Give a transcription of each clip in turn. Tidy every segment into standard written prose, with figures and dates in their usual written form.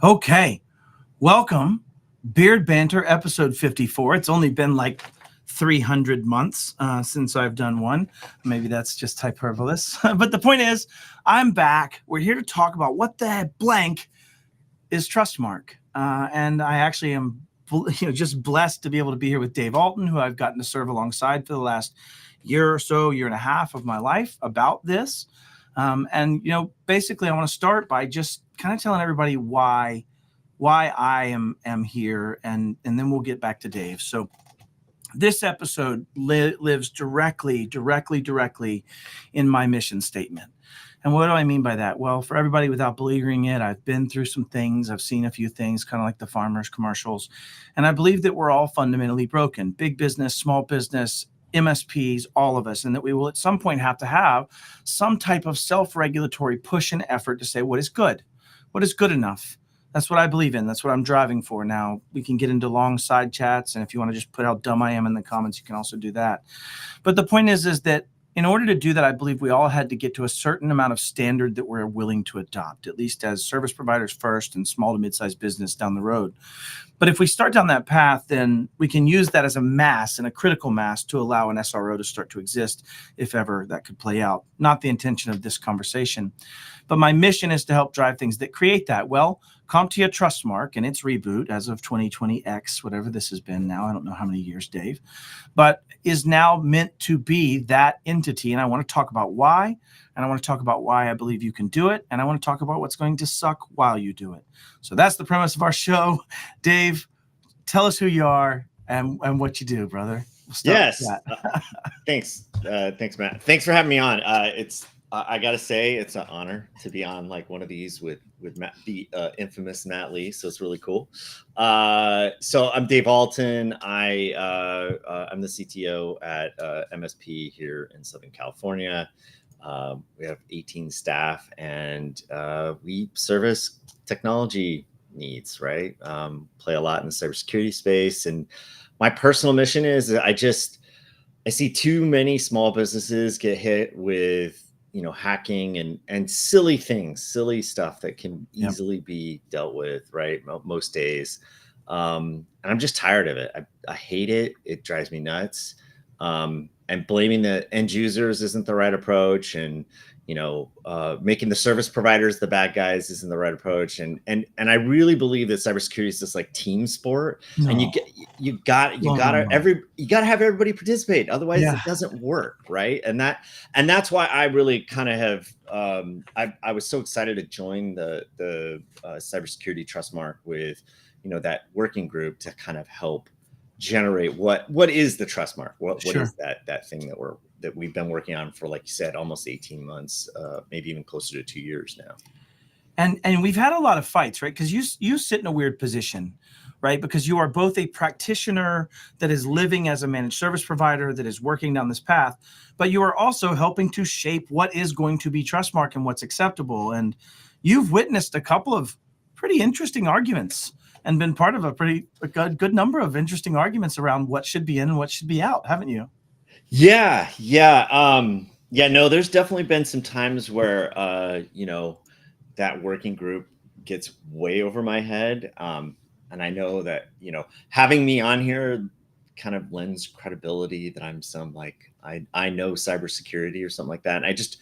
Okay, welcome, Beard Banter episode 54. It's only been like 300 months since I've done one. Maybe that's just hyperbole. But the point is, I'm back. We're here to talk about what the blank is Trustmark. And I actually am just blessed to be able to be here with Dave Alton, who I've gotten to serve alongside for the last year or so, year and a half of my life about this. Basically, I want to start by just kind of telling everybody why I am here, and then we'll get back to Dave. So this episode lives directly in my mission statement. And what do I mean by that? Well, for everybody without beleaguering it, I've been through some things. I've seen a few things, kind of like the farmers commercials. And I believe that we're all fundamentally broken, big business, small business, MSPs, all of us, and that we will at some point have to have some type of self-regulatory push and effort to say what is good, what is good enough. That's what I believe in. That's what I'm driving for. Now, we can get into long side chats, and if you want to just put how dumb I am in the comments, you can also do that. But the point is that in order to do that, I believe we all had to get to a certain amount of standard that we're willing to adopt, at least as service providers first and small to mid-sized business down the road. But if we start down that path, then we can use that as a mass and a critical mass to allow an SRO to start to exist, if ever that could play out. Not the intention of this conversation. But my mission is to help drive things that create that. Well, CompTIA Trustmark and its reboot as of 2020X, whatever this has been now, I don't know how many years, Dave, but is now meant to be that entity. And I want to talk about why, and I want to talk about why I believe you can do it, and I want to talk about what's going to suck while you do it. So that's the premise of our show. Dave, tell us who you are and what you do, brother. Yes. Thanks, Matt. Thanks for having me on. I gotta say, it's an honor to be on like one of these with Matt, the infamous Matt Lee. So it's really cool. So I'm Dave Alton. I'm the CTO at MSP here in Southern California. We have 18 staff, and we service technology needs. Right, play a lot in the cybersecurity space, and my personal mission is I see too many small businesses get hit with hacking and silly things, silly stuff that can easily be dealt with, right? Most days. And I'm just tired of it. I hate it. It drives me nuts. And blaming the end users isn't the right approach. And, making the service providers the bad guys isn't the right approach. And I really believe that cybersecurity is just like team sport. No. And you gotta have everybody participate. Otherwise it doesn't work. Right. And that's why I really kind of have, I was so excited to join the cybersecurity Trustmark with, that working group to kind of help generate what is the Trustmark? What is that thing that we've been working on for, like you said, almost 18 months, maybe even closer to 2 years now. And we've had a lot of fights, right? Because you sit in a weird position, right? Because you are both a practitioner that is living as a managed service provider that is working down this path, but you are also helping to shape what is going to be Trustmark and what's acceptable. And you've witnessed a couple of pretty interesting arguments and been part of a good number of interesting arguments around what should be in and what should be out, haven't you? Yeah. No, there's definitely been some times where, that working group gets way over my head. And I know that, having me on here kind of lends credibility that I'm I know cybersecurity or something like that. And I just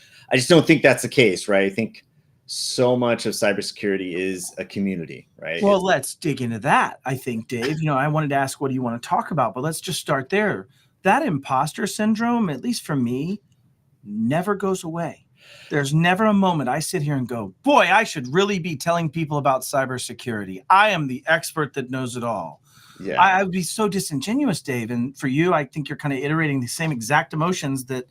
don't think that's the case, right? I think so much of cybersecurity is a community, right? Well, let's dig into that. I think, Dave, I wanted to ask, what do you want to talk about? But let's just start there. That imposter syndrome, at least for me, never goes away. There's never a moment I sit here and go, boy, I should really be telling people about cybersecurity. I am the expert that knows it all. Yeah. I would be so disingenuous, Dave. And for you, I think you're kind of iterating the same exact emotions that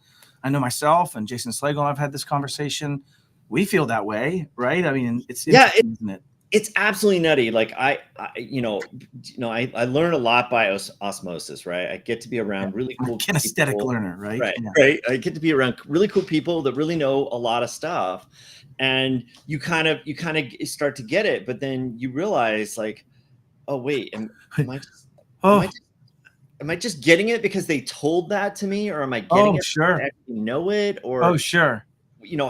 I know myself and Jason Slagle and I've had this conversation. We feel that way, right? I mean, isn't it? It's absolutely nutty. Like I learn a lot by osmosis, right? I get to be around really cool kinesthetic learner, right? Right. I get to be around really cool people that really know a lot of stuff, and you kind of start to get it, but then you realize, like, oh wait, am I just getting it because they told that to me, or am I getting it because I actually know it? Or sure.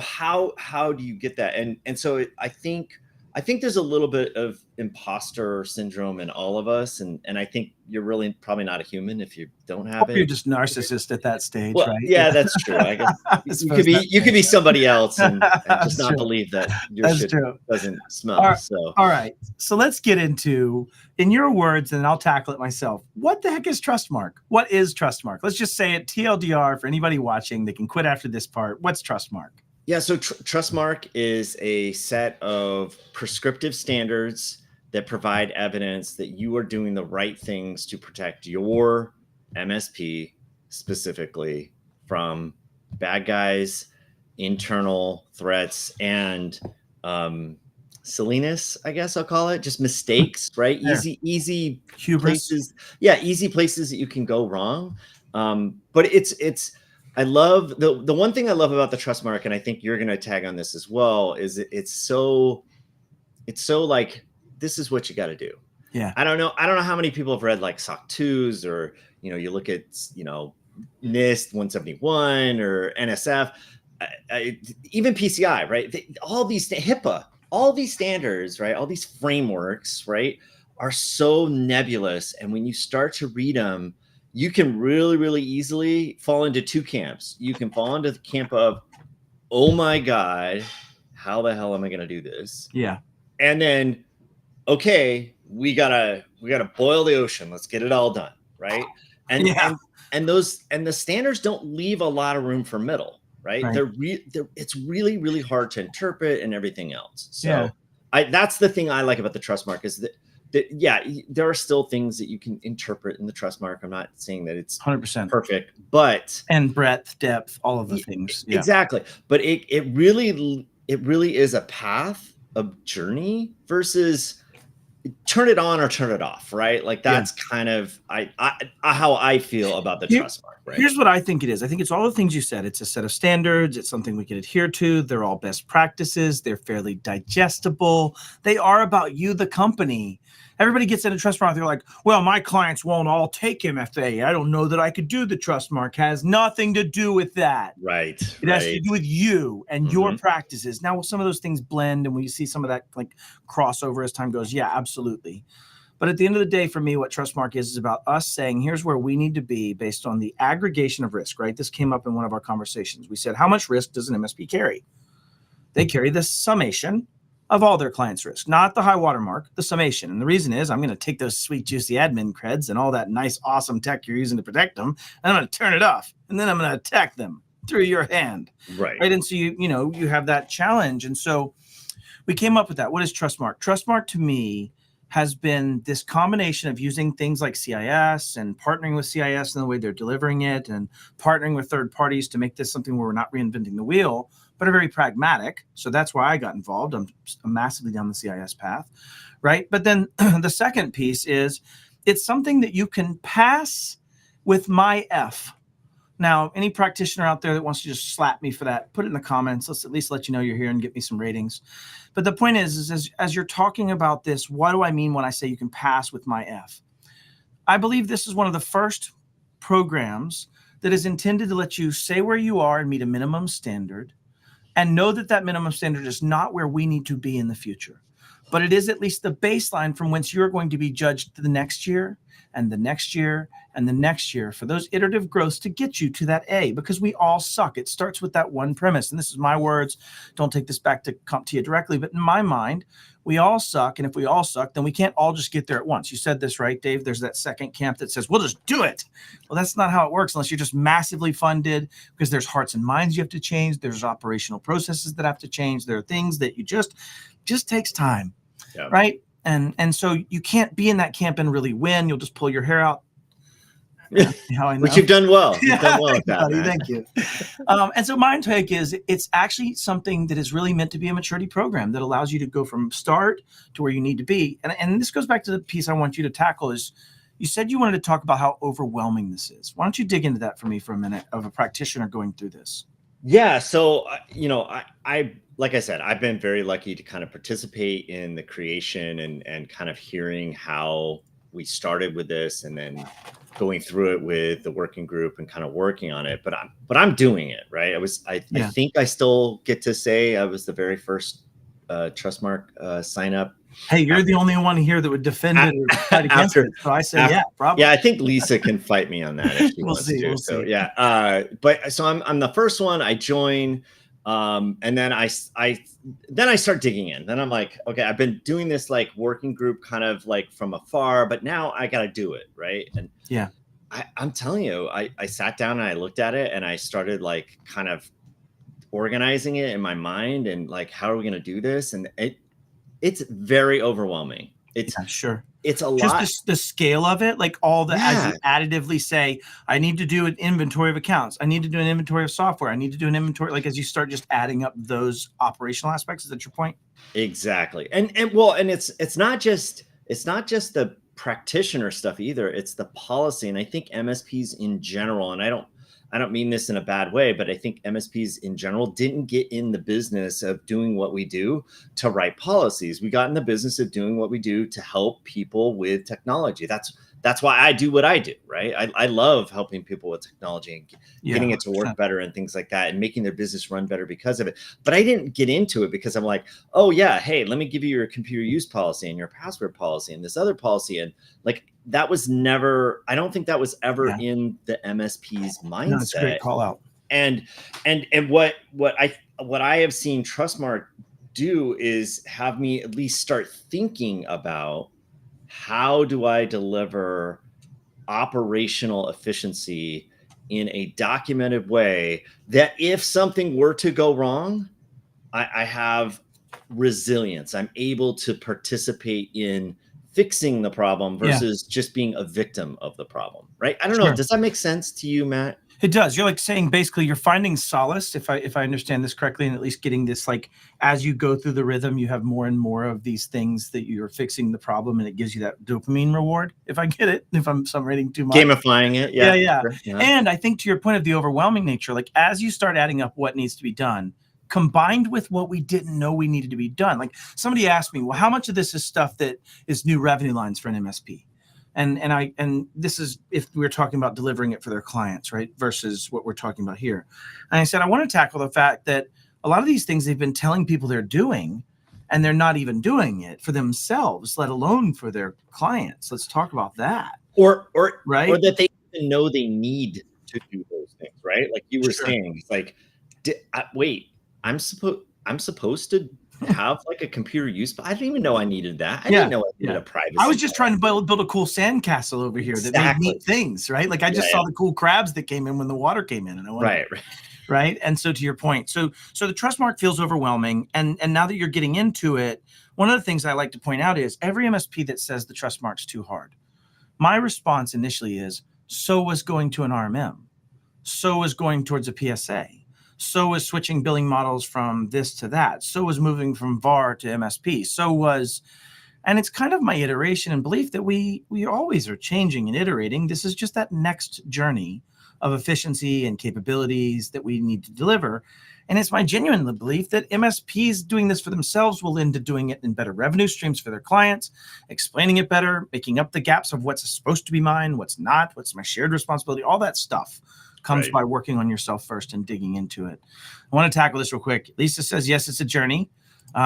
How do you get that? And so I think I think there's a little bit of imposter syndrome in all of us, and I think you're really probably not a human if you don't have You're it. just narcissist at that stage, Well, right? yeah, that's true. I guess I you suppose could be somebody else and just that's not true. believe that your That's shit true. doesn't smell. All right. So All right. So let's get into, in your words, and I'll tackle it myself. What the heck is Trustmark? What is Trustmark? Let's just say it TLDR for anybody watching. They can quit after this part. What's Trustmark? yeah, so Trustmark is a set of prescriptive standards that provide evidence that you are doing the right things to protect your MSP specifically from bad guys, internal threats, and silliness, I guess I'll call it, just mistakes, right? There. Easy Hubris. places. Yeah, easy places that you can go wrong. But it's I love the one thing I love about the Trustmark, and I think you're going to tag on this as well, is it's so like, this is what you got to do. Yeah. I don't know how many people have read like SOC 2s, or you look at NIST 171 or NSF, even PCI, right? All these HIPAA, all these standards, right? All these frameworks, right, are so nebulous, and when you start to read them, you can really, really easily fall into two camps. You can fall into the camp of, oh my God, how the hell am I going to do this? Yeah. And then, okay, we gotta boil the ocean. Let's get it all done, right? And the standards don't leave a lot of room for middle, right? It's really, really hard to interpret and everything else. So that's the thing I like about the Trustmark, is that there are still things that you can interpret in the Trustmark. I'm not saying that it's 100% perfect, but and breadth, depth, all of the things. Yeah. Exactly. But it really is a path, a journey, versus turn it on or turn it off, right? Like that's kind of how I feel about the Trustmark, right? Here's what I think it is. I think it's all the things you said. It's a set of standards. It's something we can adhere to. They're all best practices. They're fairly digestible. They are about you, the company. Everybody gets into Trustmark. They're like, well, my clients won't all take MFA. I don't know that I could do the Trustmark. Has nothing to do with that. Right. It has to do with you and your practices. Now, some of those things blend, and we see some of that like crossover as time goes. Yeah, absolutely. But at the end of the day, for me, what Trustmark is about us saying, here's where we need to be based on the aggregation of risk, right? This came up in one of our conversations. We said, how much risk does an MSP carry? They carry the summation of all their clients' risk, not the high watermark, the summation. And the reason is I'm going to take those sweet, juicy admin creds and all that nice, awesome tech you're using to protect them, and I'm going to turn it off, and then I'm going to attack them through your hand. Right. And so you have that challenge. And so we came up with that. What is Trustmark? Trustmark to me has been this combination of using things like CIS and partnering with CIS in the way they're delivering it, and partnering with third parties to make this something where we're not reinventing the wheel, but are very pragmatic. So that's why I got involved. I'm massively down the CIS path, right? But then the second piece is it's something that you can pass with my F. Now, any practitioner out there that wants to just slap me for that, put it in the comments. Let's at least let you know you're here and get me some ratings. But the point is as you're talking about this, what do I mean when I say you can pass with my F? I believe this is one of the first programs that is intended to let you say where you are and meet a minimum standard, and know that that minimum standard is not where we need to be in the future. But it is at least the baseline from whence you're going to be judged the next year and the next year and the next year for those iterative growths to get you to that A, because we all suck. It starts with that one premise. And this is my words. Don't take this back to CompTIA directly, but in my mind, we all suck. And if we all suck, then we can't all just get there at once. You said this, right, Dave? There's that second camp that says, we'll just do it. Well, that's not how it works unless you're just massively funded, because there's hearts and minds you have to change. There's operational processes that have to change. There are things that you just takes time, right? And so you can't be in that camp and really win. You'll just pull your hair out. How I know. Which you've done well. You've done well with that, man. Thank you. And so my take is it's actually something that is really meant to be a maturity program that allows you to go from start to where you need to be. And this goes back to the piece I want you to tackle is you said you wanted to talk about how overwhelming this is. Why don't you dig into that for me for a minute of a practitioner going through this? Yeah. So, I like I said, I've been very lucky to kind of participate in the creation and kind of hearing how we started with this, and then going through it with the working group and kind of working on it. But I'm doing it, right? I think I still get to say I was the very first Trustmark sign up. Hey, you're the only one here that would defend it or fight against it. So I say, yeah, probably. Yeah, I think Lisa can fight me on that if she wants to. We'll so see. yeah, but so I'm the first one. I join, and then I start digging in. Then I'm like, okay, I've been doing this like working group kind of like from afar, but now I got to do it, right? And yeah, I'm telling you, I sat down and I looked at it and I started like kind of organizing it in my mind and like, how are we going to do this? And it's very overwhelming. It's sure. It's a just lot. the scale of it, like all the as you additively say, I need to do an inventory of accounts. I need to do an inventory of software. I need to do an inventory. Like as you start just adding up those operational aspects, is that your point? Exactly. And it's not just the practitioner stuff either. It's the policy. And I think MSPs in general, and I don't mean this in a bad way, but I think MSPs in general didn't get in the business of doing what we do to write policies. We got in the business of doing what we do to help people with technology. That's why I do what I do, right? I love helping people with technology and getting it to work better and things like that and making their business run better because of it. But I didn't get into it because I'm like, oh yeah, hey, let me give you your computer use policy and your password policy and this other policy. And like, that was never, I don't think that was ever in the MSP's mindset. No, it's a great call out. And what I have seen Trustmark do is have me at least start thinking about how do I deliver operational efficiency in a documented way that if something were to go wrong, I have resilience. I'm able to participate in fixing the problem versus just being a victim of the problem, right? I don't know. Does that make sense to you, Matt? It does. You're like saying basically you're finding solace, if I understand this correctly, and at least getting this, like as you go through the rhythm, you have more and more of these things that you're fixing the problem, and it gives you that dopamine reward. If I get it, if I'm summating too much, gamifying it, yeah. And I think to your point of the overwhelming nature, like as you start adding up what needs to be done, combined with what we didn't know we needed to be done. Like somebody asked me, well, how much of this is stuff that is new revenue lines for an MSP? And this is if we're talking about delivering it for their clients, right? Versus what we're talking about here. And I said, I want to tackle the fact that a lot of these things they've been telling people they're doing, and they're not even doing it for themselves, let alone for their clients. Let's talk about that. Or that they even know they need to do those things, right? Like you were saying, it's like, wait, I'm supposed to have like a computer use, but I didn't even know I needed that. I didn't know I needed a privacy. I was just trying to build a cool sandcastle over here that made neat things, right? Like I just saw the cool crabs that came in when the water came in, and I wanted, right. And so to your point, so the Trustmark feels overwhelming, and now that you're getting into it, one of the things I like to point out is every MSP that says the Trustmark's too hard, my response initially is, so was going to an RMM, so was going towards a PSA. So was switching billing models from this to that. So was moving from VAR to MSP. And it's kind of my iteration and belief that we always are changing and iterating. This is just that next journey of efficiency and capabilities that we need to deliver. And it's my genuine belief that MSPs doing this for themselves will end up doing it in better revenue streams for their clients, explaining it better, making up the gaps of what's supposed to be mine, what's not, what's my shared responsibility, all that stuff comes by working on yourself first and digging into it. I want to tackle this real quick. Lisa says, yes, it's a journey.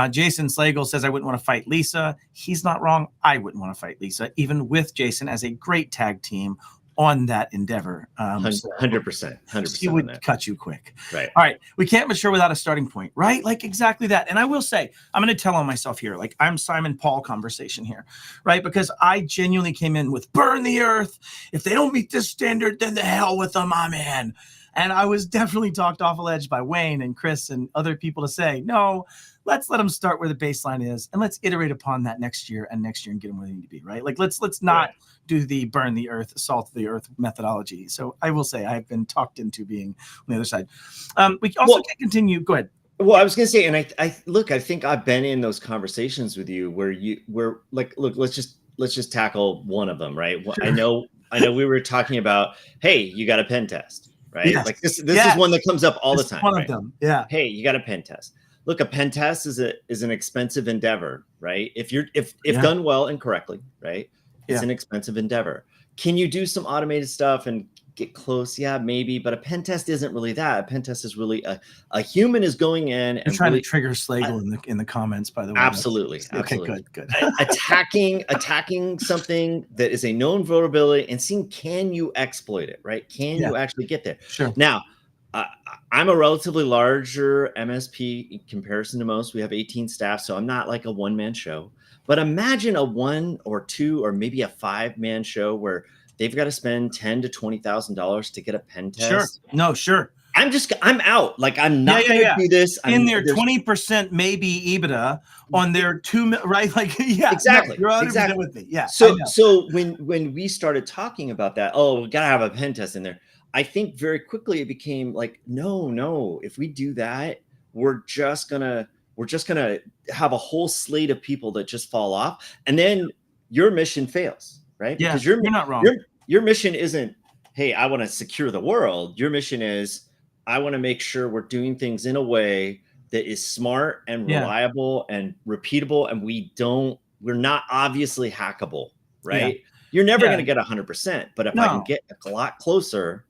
Jason Slagle says, I wouldn't want to fight Lisa. He's not wrong. I wouldn't want to fight Lisa, even with Jason as a great tag team on that endeavor. 100%. He would cut you quick. Right. All right. We can't mature without a starting point, right? Like exactly that. And I will say, I'm going to tell on myself here, like I'm Simon Paul conversation here, right? Because I genuinely came in with burn the earth. If they don't meet this standard, then the hell with them, I'm in. And I was definitely talked off a ledge by Wayne and Chris and other people to say, no, let's let them start where the baseline is, and let's iterate upon that next year and get them where they need to be, right? Like let's not do the burn the earth, salt the earth methodology. So I will say I've been talked into being on the other side. We also can continue. Go ahead. Well, I was going to say, and I think I've been in those conversations with you where like, look, let's just tackle one of them, right? Well, I know we were talking about, hey, you got a pen test, right? Yes. Like this is one that comes up all the time. One of them. Yeah. Hey, you got a pen test. Look, a pen test is an expensive endeavor, right? If done well and correctly, right? It's an expensive endeavor. Can you do some automated stuff and get close. Yeah, maybe. But a pen test isn't really that. A pen test is really a human is going in and trying really to trigger Slagle in the comments, by the way. absolutely. Okay, Absolutely. good. attacking something that is a known vulnerability and seeing, can you exploit it, right? Can you actually get there? Sure. Now, I'm a relatively larger MSP in comparison to most. We have 18 staff, so I'm not like a one-man show. But imagine a 1 or 2 or maybe a 5-man show where they've got to spend $10,000 to $20,000 to get a pen test. Sure. No, sure. I'm out. Like, I'm not going to do this. In their 20% maybe EBITDA on their right? Like, yeah, exactly. No, you're 100% exactly. with me. Yeah. So when we started talking about that, oh, we gotta have a pen test in there. I think very quickly it became like, no, if we do that, we're just gonna have a whole slate of people that just fall off, and then your mission fails, right? Yeah, Because you're not wrong. Your mission isn't, hey, I want to secure the world. Your mission is, I want to make sure we're doing things in a way that is smart and reliable and repeatable, and we're not obviously hackable, right? You're never going to get 100%, but if I can get a lot closer,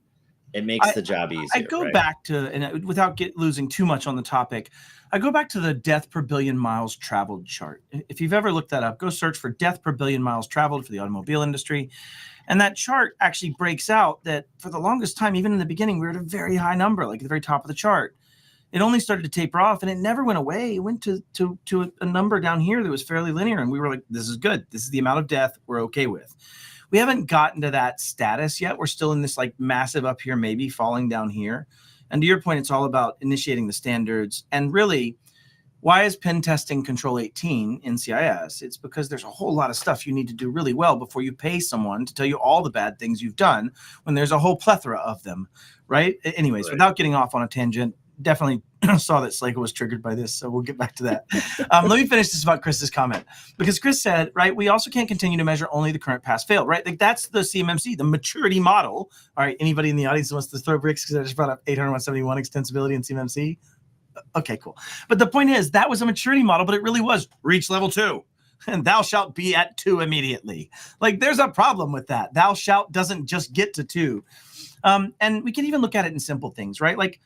it makes the job easier. I go back to, and without losing too much on the topic, I go back to the death per billion miles traveled chart. If you've ever looked that up, go search for death per billion miles traveled for the automobile industry. And that chart actually breaks out that for the longest time, even in the beginning, we were at a very high number, like at the very top of the chart. It only started to taper off, and it never went away. It went to a number down here that was fairly linear, and we were like, this is good. This is the amount of death we're okay with. We haven't gotten to that status yet. We're still in this like massive up here, maybe falling down here. And to your point, it's all about initiating the standards. And really, why is pen testing Control 18 in CIS? It's because there's a whole lot of stuff you need to do really well before you pay someone to tell you all the bad things you've done when there's a whole plethora of them, right? Anyways, without getting off on a tangent, definitely saw that Slagle was triggered by this, so we'll get back to that. Let me finish this about Chris's comment, because Chris said, right, we also can't continue to measure only the current pass-fail, right? Like that's the CMMC, the maturity model. All right, anybody in the audience wants to throw bricks because I just brought up 800-171 extensibility in CMMC? Okay, cool. But the point is, that was a maturity model, but it really was reach level 2. And thou shalt be at 2 immediately. Like there's a problem with that. Thou shalt doesn't just get to 2. And we can even look at it in simple things, right? Like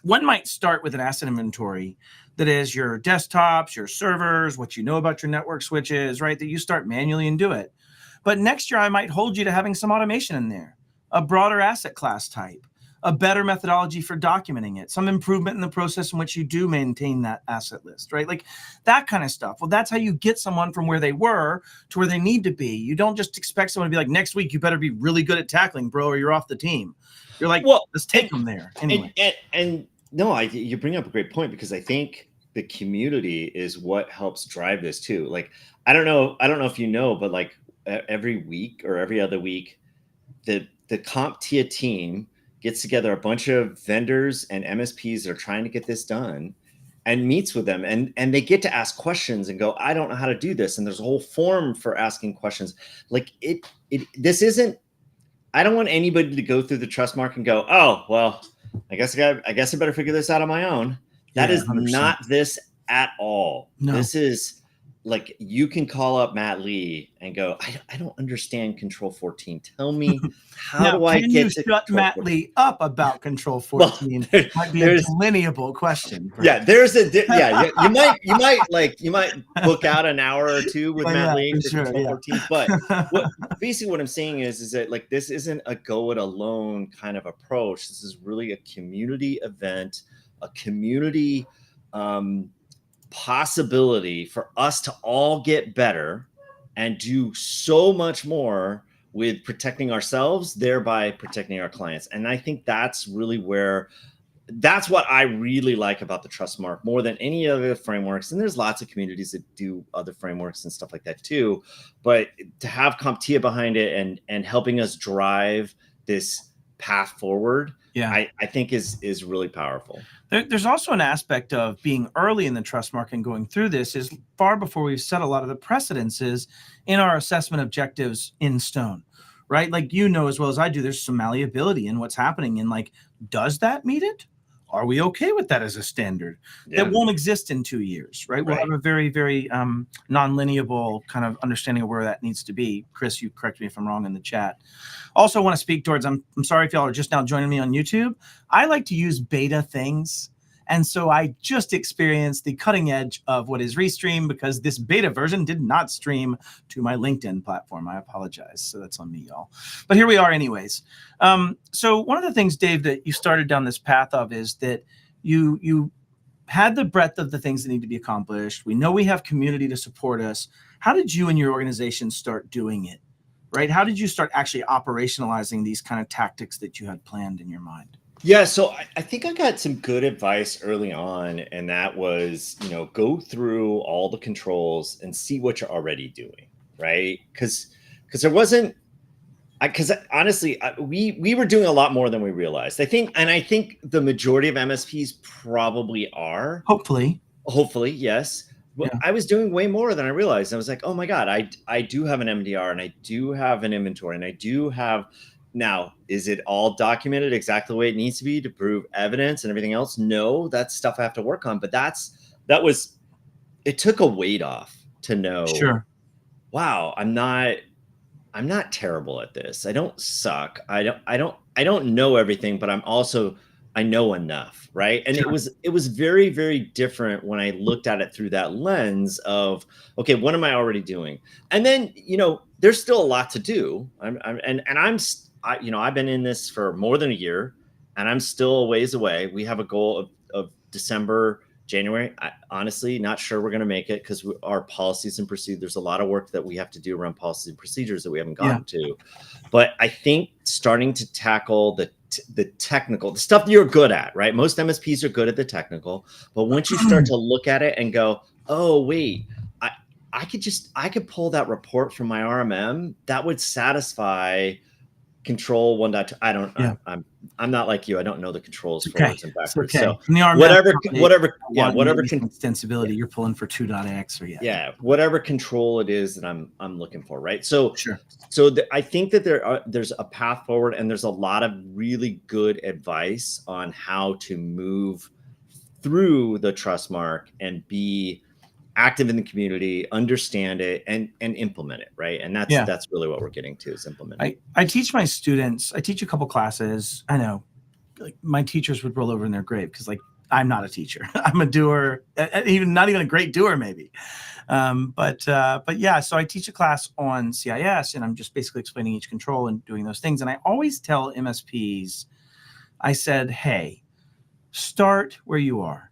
one might start with an asset inventory that is your desktops, your servers, what you know about your network switches, right? That you start manually and do it. But next year, I might hold you to having some automation in there, a broader asset class type, a better methodology for documenting it, some improvement in the process in which you do maintain that asset list, right? Like that kind of stuff. Well, that's how you get someone from where they were to where they need to be. You don't just expect someone to be like, next week, you better be really good at tackling, bro, or you're off the team. You're like, well, let's take them there. Anyway. And no, you bring up a great point, because I think the community is what helps drive this too. Like, I don't know if you know, but like every week or every other week, the CompTIA team gets together a bunch of vendors and MSPs that are trying to get this done and meets with them, and they get to ask questions and go, I don't know how to do this. And there's a whole forum for asking questions. Like this isn't, I don't want anybody to go through the Trustmark and go, oh, well, I guess I better figure this out on my own. That is 100%. Not this at all. No. This is like, you can call up Matt Lee and go, I don't understand Control 14. Tell me, how do I get to shut Matt 14? Lee up about Control 14? Well, might be a delineable question. Yeah, you might book out an hour or two with Matt Lee for Control 14. But basically what I'm saying is that like, this isn't a go it alone kind of approach. This is really a community event, a community possibility for us to all get better and do so much more with protecting ourselves, thereby protecting our clients. And I think that's really that's what I really like about the Trustmark more than any other frameworks. And there's lots of communities that do other frameworks and stuff like that too. But to have CompTIA behind it and helping us drive this path forward, I think is really powerful. There's also an aspect of being early in the Trustmark and going through this is far before we've set a lot of the precedences in our assessment objectives in stone, right? Like, you know, as well as I do, there's some malleability in what's happening. And like, does that meet it? Are we okay with that as a standard that won't exist in 2 years, right? We'll have a very, very non-lineable kind of understanding of where that needs to be. Chris, you correct me if I'm wrong in the chat. Also want to speak towards, I'm sorry if y'all are just now joining me on YouTube. I like to use beta things. And so I just experienced the cutting edge of what is Restream because this beta version did not stream to my LinkedIn platform. I apologize. So that's on me, y'all. But here we are anyways. So one of the things, Dave, that you started down this path of is that you had the breadth of the things that need to be accomplished. We know we have community to support us. How did you and your organization start doing it, right? How did you start actually operationalizing these kind of tactics that you had planned in your mind? Yeah, so I think I got some good advice early on, and that was, go through all the controls and see what you're already doing, right? Because there wasn't, because honestly, we were doing a lot more than we realized. I think the majority of MSPs probably are. Hopefully, yes. But I was doing way more than I realized. I was like, oh my God, I do have an MDR, and I do have an inventory, and I do have. Now, is it all documented exactly the way it needs to be to prove evidence and everything else? No, that's stuff I have to work on. But it took a weight off to know, sure. Wow, I'm not terrible at this. I don't suck. I don't know everything, but I know enough, right? And sure. it was very, very different when I looked at it through that lens of, okay, what am I already doing? And then, there's still a lot to do. I've been in this for more than a year, and I'm still a ways away. We have a goal of December, January. Honestly, not sure we're going to make it because our policies and procedures, there's a lot of work that we have to do around policies and procedures that we haven't gotten to. But I think starting to tackle the technical, the stuff that you're good at, right? Most MSPs are good at the technical, but once you start to look at it and go, oh, wait, I could pull that report from my RMM that would satisfy control 1.2. I'm not like you. I don't know the controls forwards and backwards. So whatever extensibility you're pulling for 2.x or whatever control it is that I'm looking for, right? So sure. I think that there's a path forward, and there's a lot of really good advice on how to move through the Trustmark and be active in the community, understand it, and implement it, right? And that's really what we're getting to, is implementing. I teach my students, I teach a couple classes. I know, like, my teachers would roll over in their grave because, like, I'm not a teacher. I'm a doer, not even a great doer, maybe. But yeah, so I teach a class on CIS, and I'm just basically explaining each control and doing those things. And I always tell MSPs, I said, hey, start where you are,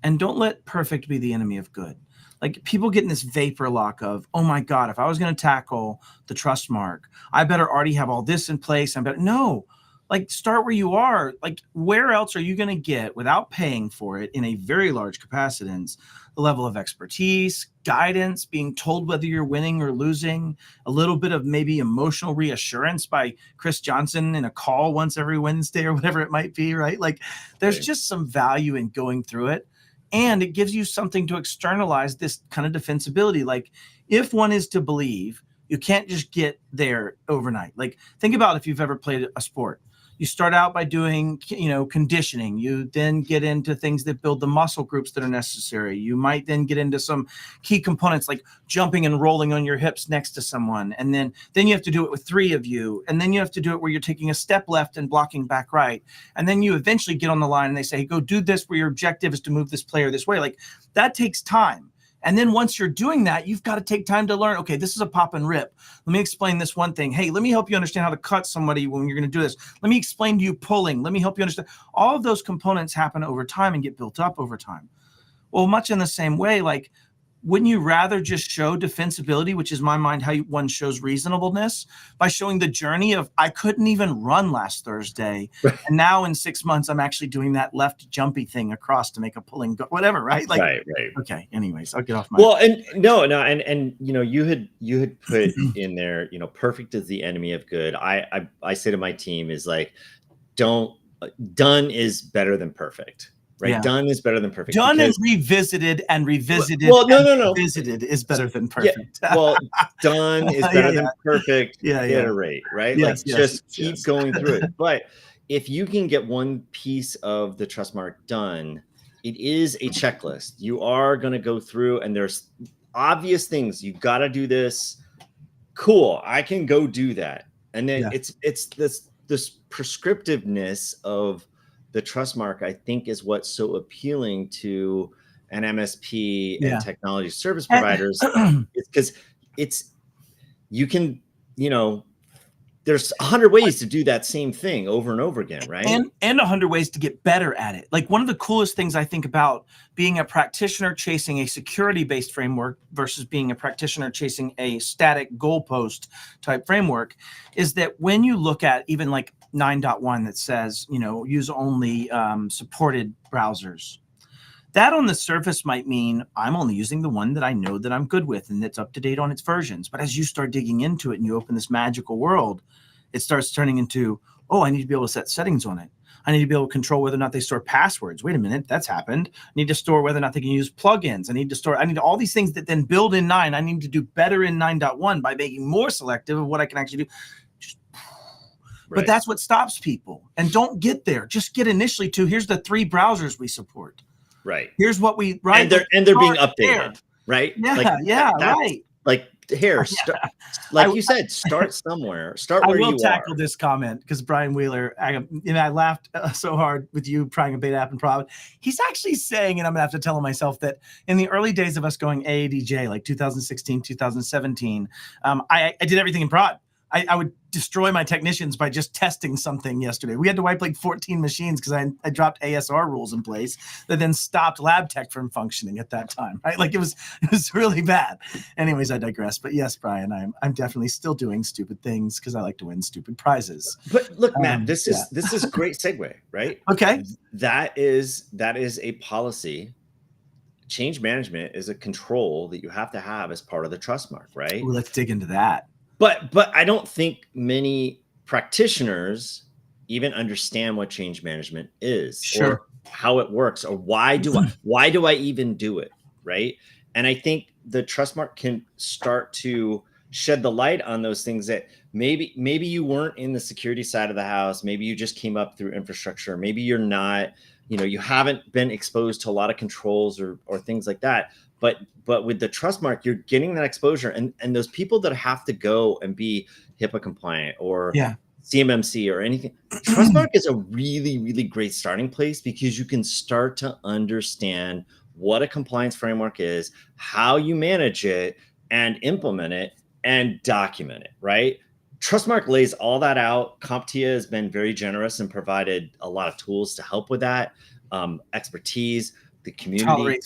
and don't let perfect be the enemy of good. Like, people get in this vapor lock of, oh my God, if I was going to tackle the Trustmark, I better already have all this in place. No, like, start where you are. Like, where else are you going to get, without paying for it in a very large capacitance, the level of expertise, guidance, being told whether you're winning or losing, a little bit of maybe emotional reassurance by Chris Johnson in a call once every Wednesday or whatever it might be, right? Like, there's just some value in going through it. And it gives you something to externalize this kind of defensibility. Like, if one is to believe, you can't just get there overnight. Like, think about if you've ever played a sport. You start out by doing, conditioning. You then get into things that build the muscle groups that are necessary. You might then get into some key components like jumping and rolling on your hips next to someone. And then you have to do it with 3 of you. And then you have to do it where you're taking a step left and blocking back right. And then you eventually get on the line and they say, hey, go do this where your objective is to move this player this way. Like, that takes time. And then once you're doing that, you've got to take time to learn, okay, this is a pop and rip. Let me explain this one thing. Hey, let me help you understand how to cut somebody when you're going to do this. Let me explain to you pulling. Let me help you understand. All of those components happen over time and get built up over time. Well, much in the same way, like, wouldn't you rather just show defensibility, which is in my mind how one shows reasonableness, by showing the journey of, I couldn't even run last Thursday, and now in 6 months I'm actually doing that left jumpy thing across to make a pulling whatever, right? Like, right. Okay. Anyways, I'll get off my. Well, and no, and you had put in there, perfect is the enemy of good. I say to my team is like, done is better than perfect. Right. Yeah. Done is better than perfect. Done is revisited and revisited. Well, no. Revisited is better than perfect. Yeah. Well, done is better than perfect. Iterate, right? Yes, like, just keep going through it. But if you can get one piece of the Trustmark done, it is a checklist. You are going to go through, and there's obvious things. You got to do this. Cool. I can go do that. And then it's this prescriptiveness of the Trustmark, I think, is what's so appealing to an MSP and technology service providers. It's because you can, there's 100 ways to do that same thing over and over again, right? And 100 ways to get better at it. Like, one of the coolest things I think about being a practitioner chasing a security-based framework versus being a practitioner chasing a static goalpost type framework is that when you look at even like 9.1 that says, use only supported browsers, that on the surface might mean I'm only using the one that I know that I'm good with and that's up to date on its versions. But as you start digging into it and you open this magical world, it starts turning into, oh, I need to be able to set settings on it. I need to be able to control whether or not they store passwords. Wait a minute, that's happened. I need to store whether or not they can use plugins. I need all these things that then build in 9. I need to do better in 9.1 by making more selective of what I can actually do. But that's what stops people. And don't get there. Just get initially to, here's the 3 browsers we support. Right. Here's what we and they're being updated, right? Yeah, right. Like here, like you said, start somewhere. Start where you are. I will tackle this comment because Brian Wheeler, I laughed so hard with you trying a beta app in prod. He's actually saying, and I'm gonna have to tell him myself, that in the early days of us going AADJ, like 2016, 2017, I did everything in prod. I would destroy my technicians by just testing something yesterday. We had to wipe like 14 machines because I dropped ASR rules in place that then stopped lab tech from functioning at that time. Right? Like it was really bad. Anyways, I digress. But yes, Brian, I'm definitely still doing stupid things because I like to win stupid prizes. But look, Matt, this is great segue, right? Okay. That is a policy. Change management is a control that you have to have as part of the Trustmark, right? Well, let's dig into that. But I don't think many practitioners even understand what change management is, or how it works, or why do I even do it, right? And I think the Trustmark can start to shed the light on those things that maybe you weren't in the security side of the house, maybe you just came up through infrastructure, maybe you're not, you haven't been exposed to a lot of controls or things like that. But with the Trustmark, you're getting that exposure, and those people that have to go and be HIPAA compliant or CMMC or anything, Trustmark is a really, really great starting place because you can start to understand what a compliance framework is, how you manage it and implement it and document it, right? Trustmark lays all that out. CompTIA has been very generous and provided a lot of tools to help with that, expertise. The community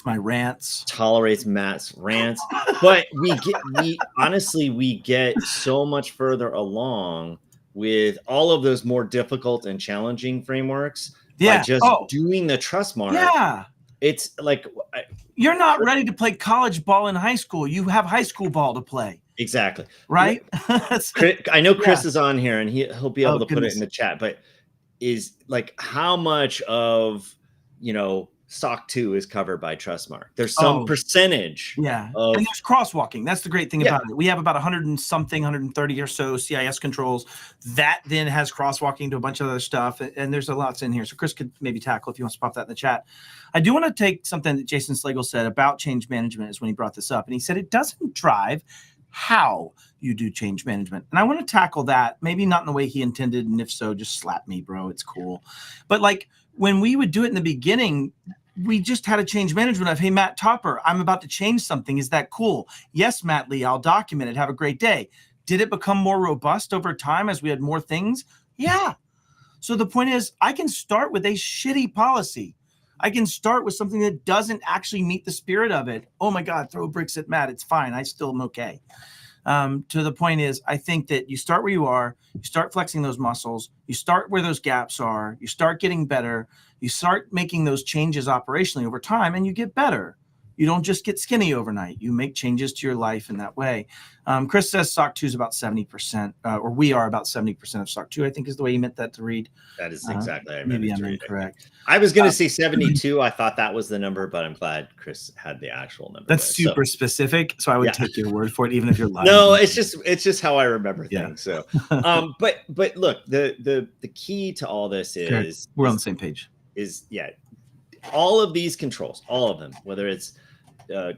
tolerates Matt's rants, but we honestly get so much further along with all of those more difficult and challenging frameworks by just doing the Trustmark. Yeah, it's like you're not ready to play college ball in high school. You have high school ball to play. Exactly. Right. I know Chris is on here, and he'll be able to put it in the chat. But is like how much of SOC 2 is covered by Trustmark. There's some percentage. Yeah. And there's crosswalking. That's the great thing about it. We have about 130 or so CIS controls that then has crosswalking to a bunch of other stuff. And there's a lot in here. So Chris could maybe tackle if you want to pop that in the chat. I do want to take something that Jason Slagle said about change management is when he brought this up. And he said it doesn't drive how you do change management. And I want to tackle that, maybe not in the way he intended. And if so, just slap me, bro. It's cool. But like, when we would do it in the beginning, we just had a change management of, hey, Matt Topper, I'm about to change something. Is that cool? Yes, Matt Lee, I'll document it. Have a great day. Did it become more robust over time as we had more things? Yeah. So the point is, I can start with a shitty policy. I can start with something that doesn't actually meet the spirit of it. Oh my God, throw bricks at Matt. It's fine. I still am okay. To the point is, I think that you start where you are, you start flexing those muscles, you start where those gaps are, you start getting better, you start making those changes operationally over time, and you get better. You don't just get skinny overnight. You make changes to your life in that way. Chris says SOC 2 is about 70%, or we are about 70% of SOC 2, I think is the way he meant that to read. That is exactly how I meant Maybe it I'm to read it. incorrect. I was going to say 72. I thought that was the number, but I'm glad Chris had the actual number. That's super specific, so I would take your word for it, even if you're lying. No, it's just how I remember things. So, but look, the key to all this is we're on the same page. All of these controls, all of them, whether it's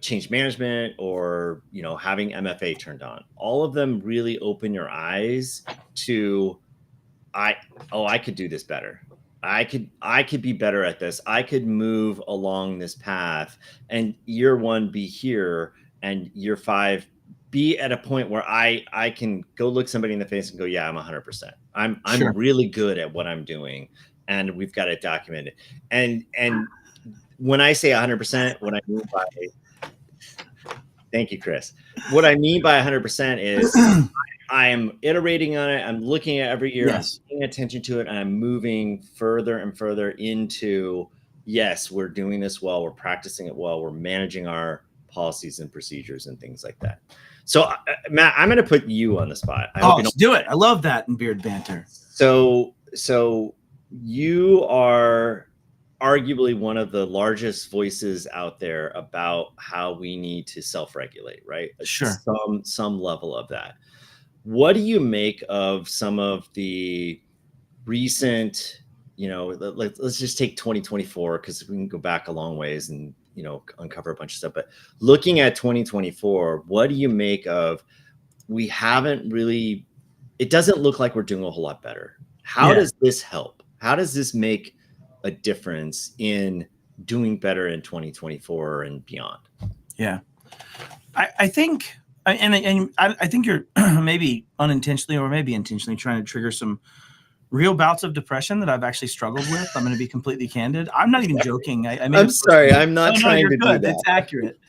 change management or having MFA turned on, all of them really open your eyes to I could do this better. I could be better at this. I could move along this path, and year 1 be here, and year 5 be at a point where I can go look somebody in the face and go, yeah, I'm 100%. I'm really good at what I'm doing, and we've got it documented. And when I say 100%, what I mean by thank you, Chris. What I mean by 100% is I am iterating on it. I'm looking at every year, I'm paying attention to it, and I'm moving further and further into, yes, we're doing this well, we're practicing it well, we're managing our policies and procedures and things like that. So, Matt, I'm going to put you on the spot. Let's do it. I love that in Beard Banter. So you are arguably one of the largest voices out there about how we need to self-regulate, right? Sure. Some level of that. What do you make of some of the recent, let's just take 2024, because we can go back a long ways and, uncover a bunch of stuff. But looking at 2024, what do you make of, it doesn't look like we're doing a whole lot better. How does this help? How does this make a difference in doing better in 2024 and beyond? Yeah, I think, and I think you're maybe unintentionally or maybe intentionally trying to trigger some real bouts of depression that I've actually struggled with. I'm going to be completely candid. I'm not even joking. I'm sorry. I'm not trying to do that. It's accurate.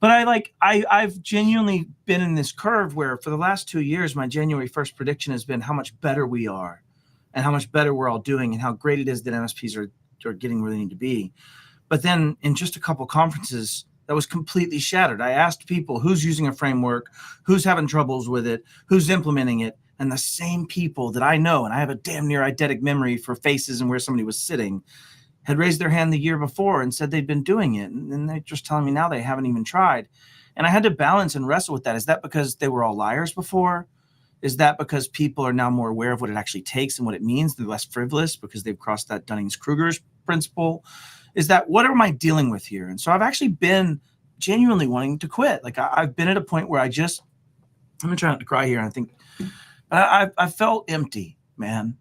But I've genuinely been in this curve where for the last 2 years, my January 1st prediction has been how much better we are and how much better we're all doing and how great it is that MSPs are getting where they need to be. But then in just a couple of conferences, that was completely shattered. I asked people who's using a framework, who's having troubles with it, who's implementing it. And the same people that I know, and I have a damn near eidetic memory for faces and where somebody was sitting, had raised their hand the year before and said they'd been doing it. And they're just telling me now they haven't even tried. And I had to balance and wrestle with that. Is that because they were all liars before? Is that because people are now more aware of what it actually takes and what it means? They're less frivolous because they've crossed that Dunning-Kruger's principle. Is that, what am I dealing with here? And so I've actually been genuinely wanting to quit. I've been at a point where I'm going to try not to cry here. I think I felt empty, man.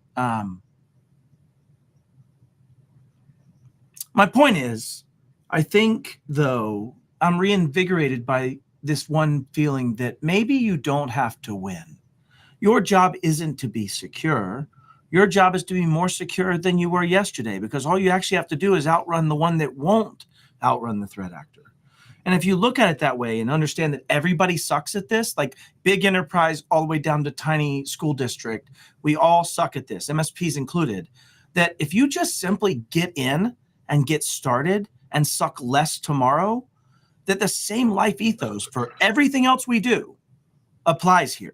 My point is, I think, though, I'm reinvigorated by this one feeling that maybe you don't have to win. Your job isn't to be secure. Your job is to be more secure than you were yesterday, because all you actually have to do is outrun the one that won't outrun the threat actor. And if you look at it that way and understand that everybody sucks at this, like big enterprise all the way down to tiny school district, we all suck at this, MSPs included, that if you just simply get in and get started and suck less tomorrow, that the same life ethos for everything else we do applies here.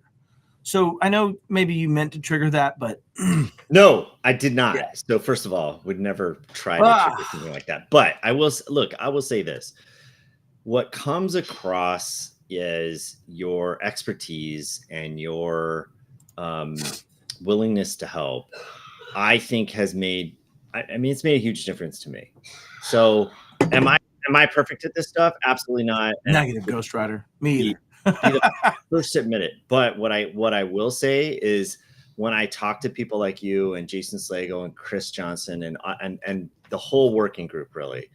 So I know maybe you meant to trigger that, but no, I did not. Yeah. So first of all, would never try to trigger something like that. But I will say this. What comes across is your expertise and your willingness to help, I think has made, it's made a huge difference to me. So am I perfect at this stuff? Absolutely not. Negative, Ghost Rider. Me either. Be the first to admit it. But what I will say is, when I talk to people like you and Jason Slago and Chris Johnson and the whole working group, really,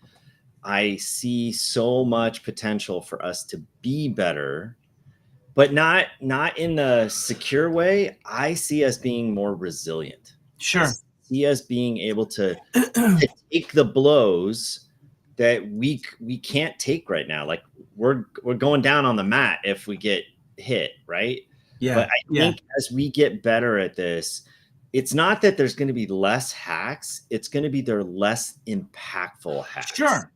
I see so much potential for us to be better, but not in the secure way. I see us being more resilient. Sure. I see us being able to take the blows that we can't take right now. Like we're going down on the mat if we get hit, right? Yeah. But I think as we get better at this, it's not that there's going to be less hacks. It's going to be there less impactful hacks. Sure.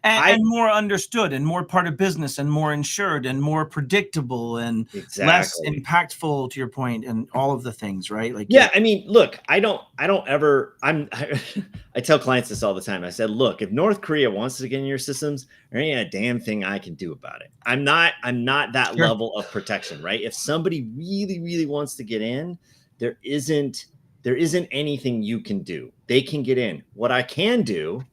and more understood and more part of business and more insured and more predictable and less impactful, to your point, and all of the things, right? Like, yeah, I mean, look, I tell clients this all the time. I said, look, if North Korea wants to get in your systems, there ain't a damn thing I can do about it. I'm not that level of protection, right? If somebody really, really wants to get in, there isn't anything you can do. They can get in. What I can do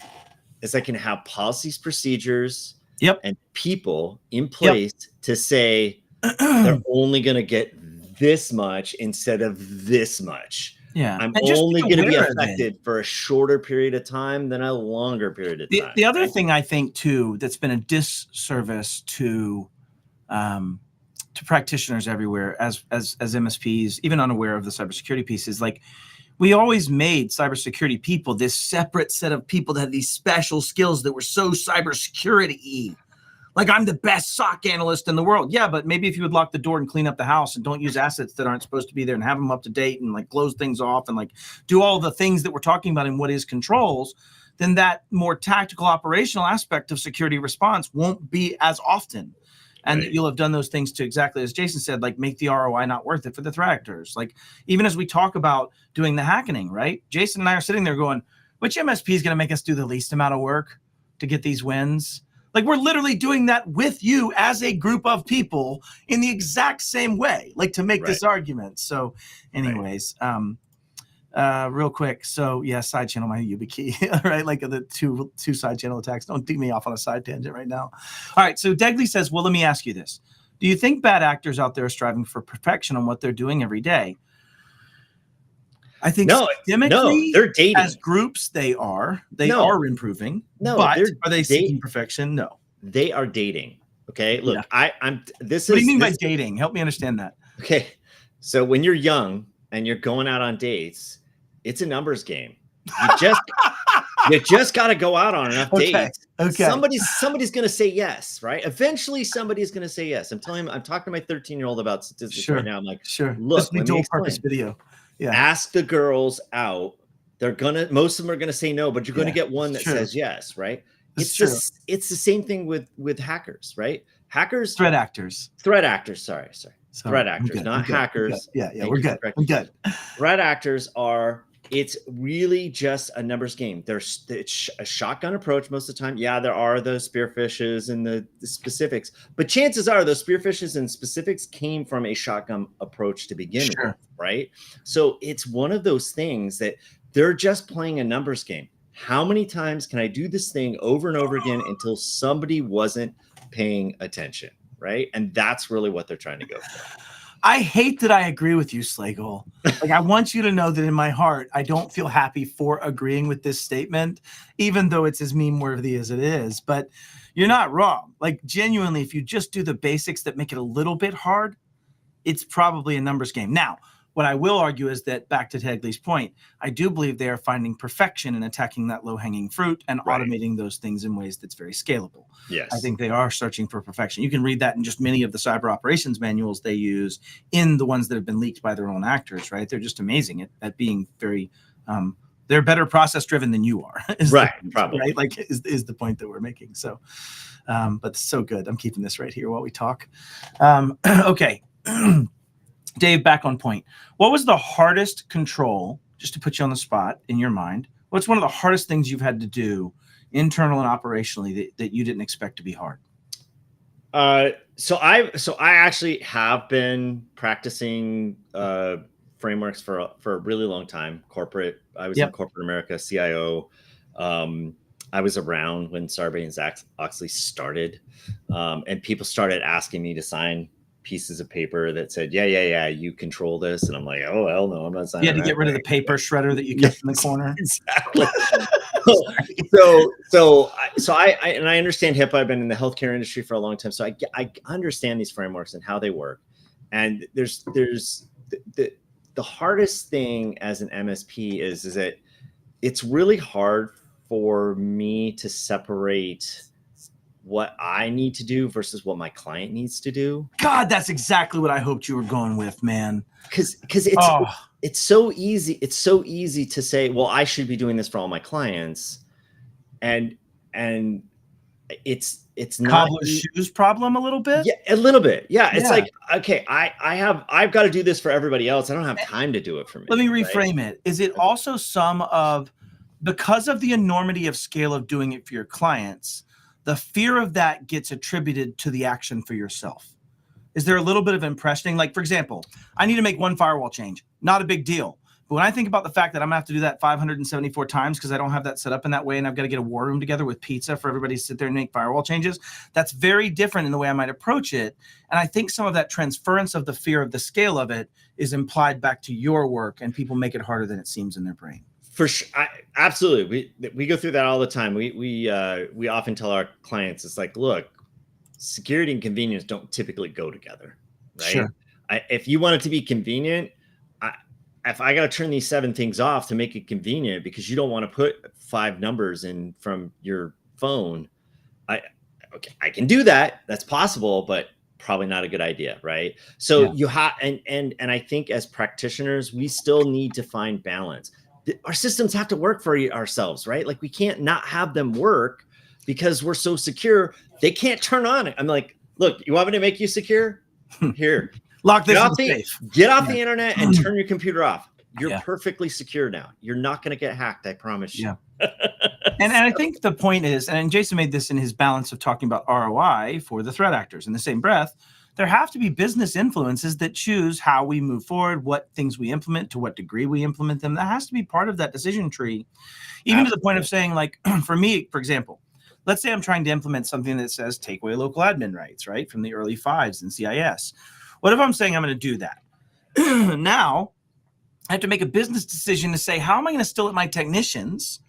is I can have policies, procedures, and people in place to say they're only going to get this much instead of this much. Yeah. I'm only going to be affected for a shorter period of time than a longer period of time. The other thing I think too that's been a disservice to practitioners everywhere as MSPs, even unaware of the cybersecurity piece, is like, we always made cybersecurity people this separate set of people that had these special skills that were so cybersecurity-y. Like, I'm the best SOC analyst in the world. Yeah, but maybe if you would lock the door and clean up the house and don't use assets that aren't supposed to be there and have them up to date and like close things off and like do all the things that we're talking about in what is controls, then that more tactical operational aspect of security response won't be as often. And you'll have done those things to, exactly as Jason said, like make the ROI not worth it for the threat actors. Like, even as we talk about doing the hackening, right? Jason and I are sitting there going, which MSP is going to make us do the least amount of work to get these wins? Like, we're literally doing that with you as a group of people in the exact same way, like to make this argument. So anyways, real quick. So yeah, side channel my YubiKey, right? Like the two side channel attacks. Don't dig me off on a side tangent right now. All right. So Degley says, well, let me ask you this. Do you think bad actors out there are striving for perfection on what they're doing every day? I think systemically, they're dating. As groups, they are improving. No, but are they seeking perfection? No, they are dating. Okay, look, I'm. This what is. Do you mean by dating? Help me understand that. Okay, so when you're young and you're going out on dates, it's a numbers game. You just got to go out on enough dates. Okay. Somebody's going to say yes, right? Eventually, somebody's going to say yes. I'm talking to my 13-year-old about statistics right now. I'm like, look, this dual purpose video. Yeah. Ask the girls out. Most of them are gonna say no, but you're gonna get one that says yes, right? It's the same thing with hackers, right? Threat actors. Sorry. Threat actors, not hackers. Yeah, we're good. I'm good. Threat actors it's really just a numbers game. It's a shotgun approach most of the time. Yeah, there are the spearfishes and the specifics, but chances are those spearfishes and specifics came from a shotgun approach to begin with, right? So it's one of those things that they're just playing a numbers game. How many times can I do this thing over and over again until somebody wasn't paying attention, right? And that's really what they're trying to go for. I hate that I agree with you, Slagle. Like, I want you to know that in my heart, I don't feel happy for agreeing with this statement, even though it's as meme worthy as it is. But you're not wrong. Like, genuinely, if you just do the basics that make it a little bit hard, it's probably a numbers game. Now, what I will argue is that, back to Tegley's point, I do believe they are finding perfection in attacking that low-hanging fruit and automating those things in ways that's very scalable. Yes. I think they are searching for perfection. You can read that in just many of the cyber operations manuals they use in the ones that have been leaked by their own actors, right? They're just amazing at being very they're better process-driven than you are. Probably. Right? Like, is the point that we're making. So, but so good. I'm keeping this right here while we talk. Okay. Dave, back on point. What was the hardest control, just to put you on the spot in your mind? What's one of the hardest things you've had to do, internal and operationally, that you didn't expect to be hard? So I actually have been practicing frameworks for a really long time. Corporate. I was in corporate America, CIO. I was around when Sarbanes-Oxley started, and people started asking me to sign pieces of paper that said, yeah, you control this. And I'm like, oh, hell no, I'm not signing. You had to get rid of the paper shredder that you kept in the corner. Exactly. So I understand HIPAA. I've been in the healthcare industry for a long time. So I understand these frameworks and how they work. And there's the hardest thing as an MSP is that it's really hard for me to separate what I need to do versus what my client needs to do. God, that's exactly what I hoped you were going with, man. Because it's so easy. It's so easy to say, well, I should be doing this for all my clients. And it's not Cobbler's shoes problem a little bit. Yeah, a little bit. Yeah, it's Yeah. like, okay, I've got to do this for everybody else. I don't have time to do it for me. Let me right? reframe it. Is it also some of, because of the enormity of scale of doing it for your clients, the fear of that gets attributed to the action for yourself? Is there a little bit of impressioning? Like, for example, I need to make one firewall change. Not a big deal. But when I think about the fact that I'm going to have to do that 574 times because I don't have that set up in that way, and I've got to get a war room together with pizza for everybody to sit there and make firewall changes, that's very different in the way I might approach it. And I think some of that transference of the fear of the scale of it is implied back to your work, and people make it harder than it seems in their brain. For sure, absolutely. We go through that all the time. We often tell our clients, it's like, look, security and convenience don't typically go together, right? Sure. If you want it to be convenient, if I got to turn these 7 things off to make it convenient because you don't want to put 5 numbers in from your phone, I can do that. That's possible, but probably not a good idea, right? So you have, and I think as practitioners, we still need to find balance. Our systems have to work for ourselves, right? Like we can't not have them work because we're so secure. They can't turn on. I'm like, look, you want me to make you secure? Here, lock this in safe. Get off the internet and turn your computer off. You're perfectly secure now. You're not going to get hacked. I promise you. And I think the point is, and Jason made this in his balance of talking about ROI for the threat actors. In the same breath, there have to be business influences that choose how we move forward, what things we implement, to what degree we implement them. That has to be part of that decision tree, even to the point of saying, like, for me, for example, let's say I'm trying to implement something that says take away local admin rights, right, from the early 5s in CIS. What if I'm saying I'm going to do that? Now, I have to make a business decision to say, how am I going to still let my technicians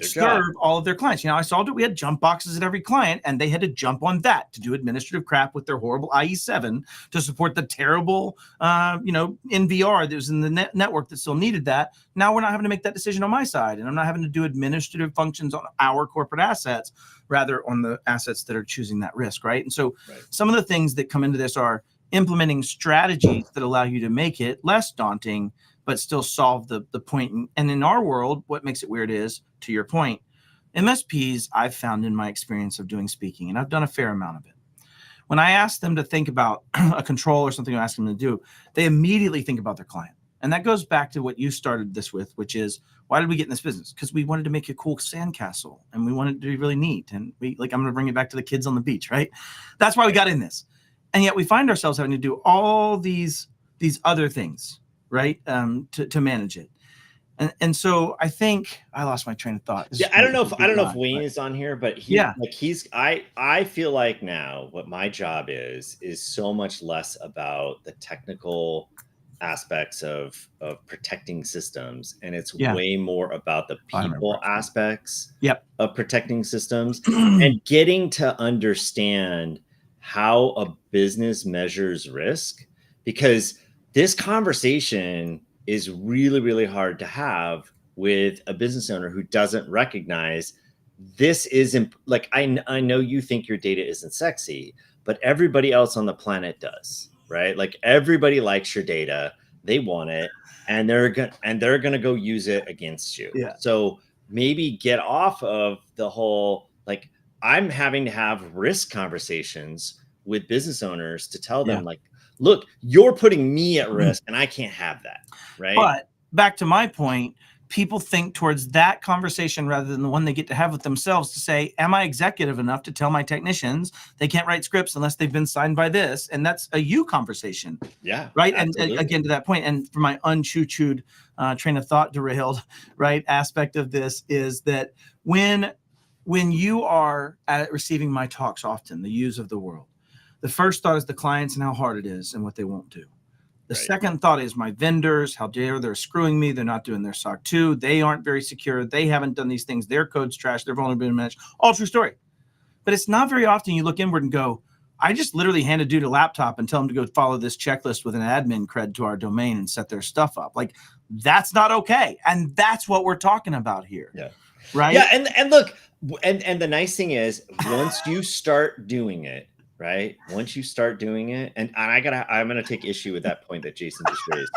serve all of their clients? You know, I saw that we had jump boxes at every client, and they had to jump on that to do administrative crap with their horrible IE7 to support the terrible, NVR that was in the network that still needed that. Now we're not having to make that decision on my side, and I'm not having to do administrative functions on our corporate assets, rather on the assets that are choosing that risk, right? And so some of the things that come into this are implementing strategies that allow you to make it less daunting, but still solve the point. And in our world, what makes it weird is, to your point, MSPs, I've found in my experience of doing speaking, and I've done a fair amount of it, when I ask them to think about a control or something I ask them to do, they immediately think about their client. And that goes back to what you started this with, which is, why did we get in this business? Because we wanted to make a cool sandcastle, and we wanted it to be really neat. And I'm going to bring it back to the kids on the beach, right? That's why we got in this. And yet we find ourselves having to do all these other things, right, to manage it. And so I think I lost my train of thought. I don't know if Wayne is on here, but I feel like now what my job is so much less about the technical aspects of protecting systems, and it's way more about the people aspects of protecting systems and getting to understand how a business measures risk, because this conversation is really, really hard to have with a business owner who doesn't recognize this isn't, like, I know you think your data isn't sexy, but everybody else on the planet does, right? Like everybody likes your data, they want it, and they're gonna go use it against you. So maybe get off of the whole, like, I'm having to have risk conversations with business owners to tell them, like, look, you're putting me at risk and I can't have that, right? But back to my point, people think towards that conversation rather than the one they get to have with themselves to say, am I executive enough to tell my technicians they can't write scripts unless they've been signed by this? And that's a you conversation. Right. Absolutely. And again, to that point, and for my unchoo-chooed train of thought derailed, right, aspect of this is that when you are receiving my talks often, the yous of the world, the first thought is the clients and how hard it is and what they won't do. The second thought is my vendors, how dare they're screwing me. They're not doing their SOC 2. They aren't very secure. They haven't done these things. Their code's trash. Their vulnerability managed. All true story. But it's not very often you look inward and go, I just literally hand a dude a laptop and tell him to go follow this checklist with an admin cred to our domain and set their stuff up. Like, that's not okay. And that's what we're talking about here. Right? And look, and the nice thing is, once you start doing it, right? Once you start doing it, and I'm gonna take issue with that point that Jason just raised.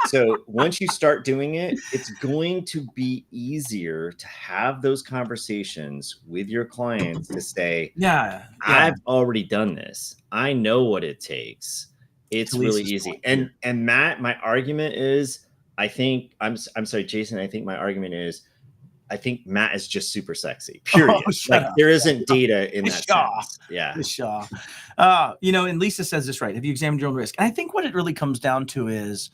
So once you start doing it, it's going to be easier to have those conversations with your clients to say, Yeah. I've already done this. I know what it takes. It's To really Lisa's easy. point here. And Matt, my argument is, I'm sorry, Jason. I think my argument is, I think Matt is just super sexy. Period. Oh, shut Like up. there isn't data in that Shaw. sense. Yeah. Shaw. And Lisa says this right. Have you examined your own risk? And I think what it really comes down to is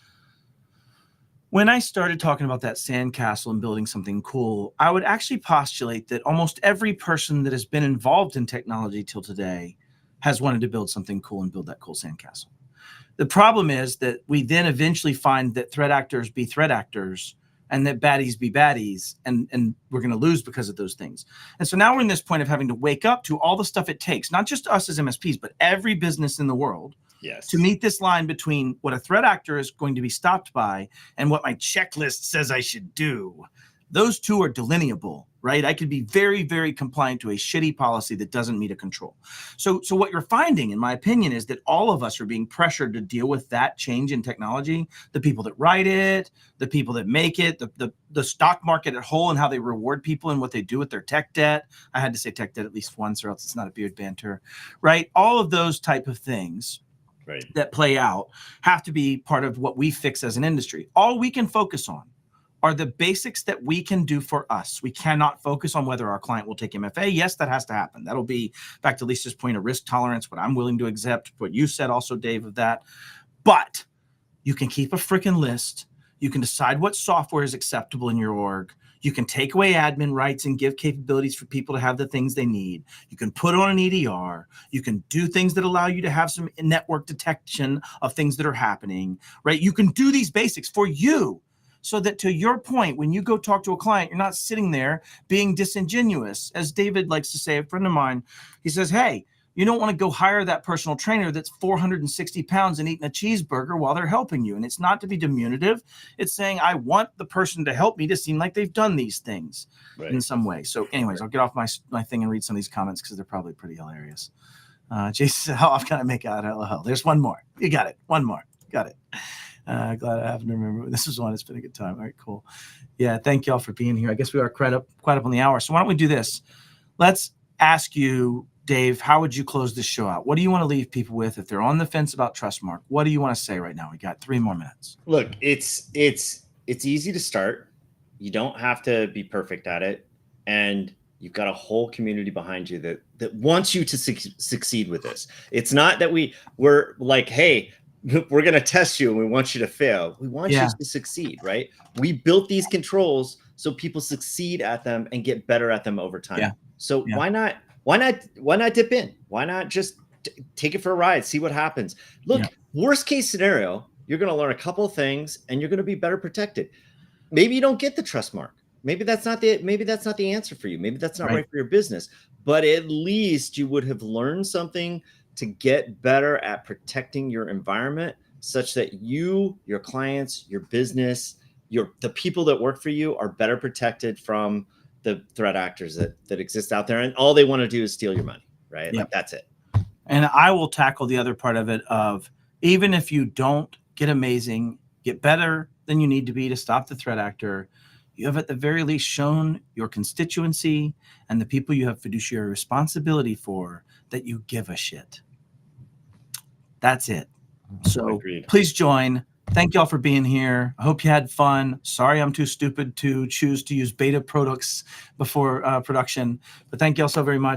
when I started talking about that sandcastle and building something cool, I would actually postulate that almost every person that has been involved in technology till today has wanted to build something cool and build that cool sandcastle. The problem is that we then eventually find that threat actors be threat actors and that baddies be baddies, and we're going to lose because of those things. And so now we're in this point of having to wake up to all the stuff it takes, not just us as MSPs, but every business in the world, Yes. to meet this line between what a threat actor is going to be stopped by and what my checklist says I should do. Those two are delineable, right? I could be very, very compliant to a shitty policy that doesn't meet a control. So what you're finding, in my opinion, is that all of us are being pressured to deal with that change in technology. The people that write it, the people that make it, the stock market at whole and how they reward people and what they do with their tech debt. I had to say tech debt at least once or else it's not a beard banter, right? All of those type of things that play out have to be part of what we fix as an industry. All we can focus on are the basics that we can do for us. We cannot focus on whether our client will take MFA. Yes, that has to happen. That'll be, back to Lisa's point of risk tolerance, what I'm willing to accept, what you said also, Dave, of that. But you can keep a freaking list. You can decide what software is acceptable in your org. You can take away admin rights and give capabilities for people to have the things they need. You can put on an EDR. You can do things that allow you to have some network detection of things that are happening, right? You can do these basics for you so that, to your point, when you go talk to a client, you're not sitting there being disingenuous. As David likes to say, a friend of mine, he says, hey, you don't want to go hire that personal trainer that's 460 pounds and eating a cheeseburger while they're helping you. And it's not to be diminutive. It's saying, I want the person to help me to seem like they've done these things in some way. So anyways, I'll get off my thing and read some of these comments because they're probably pretty hilarious. Jason said, I've got to make out LOL. There's one more. You got it. One more. Got it. Glad I happen to remember. This is one. It's been a good time. All right, cool. Yeah, thank y'all for being here. I guess we are quite up on the hour. So why don't we do this? Let's ask you, Dave, how would you close this show out? What do you want to leave people with if they're on the fence about Trustmark? What do you want to say right now? We got 3 more minutes. Look, it's easy to start. You don't have to be perfect at it, and you've got a whole community behind you that wants you to succeed with this. It's not that we're like, hey, we're going to test you and we want you to fail. We want you to succeed, right? We built these controls so people succeed at them and get better at them over time. So why not dip in? Why not just take it for a ride, see what happens? Look, worst case scenario, you're going to learn a couple of things and you're going to be better protected. Maybe you don't get the Trustmark. Maybe that's not the answer for you. Maybe that's not right for your business, but at least you would have learned something to get better at protecting your environment such that you, your clients, your business, the people that work for you are better protected from the threat actors that exist out there. And all they want to do is steal your money, right? Like that's it. And I will tackle the other part of it of, even if you don't get amazing, get better than you need to be to stop the threat actor, you have at the very least shown your constituency and the people you have fiduciary responsibility for that you give a shit. That's it. So please join. Thank y'all for being here. I hope you had fun. Sorry I'm too stupid to choose to use beta products before production, but thank y'all so very much.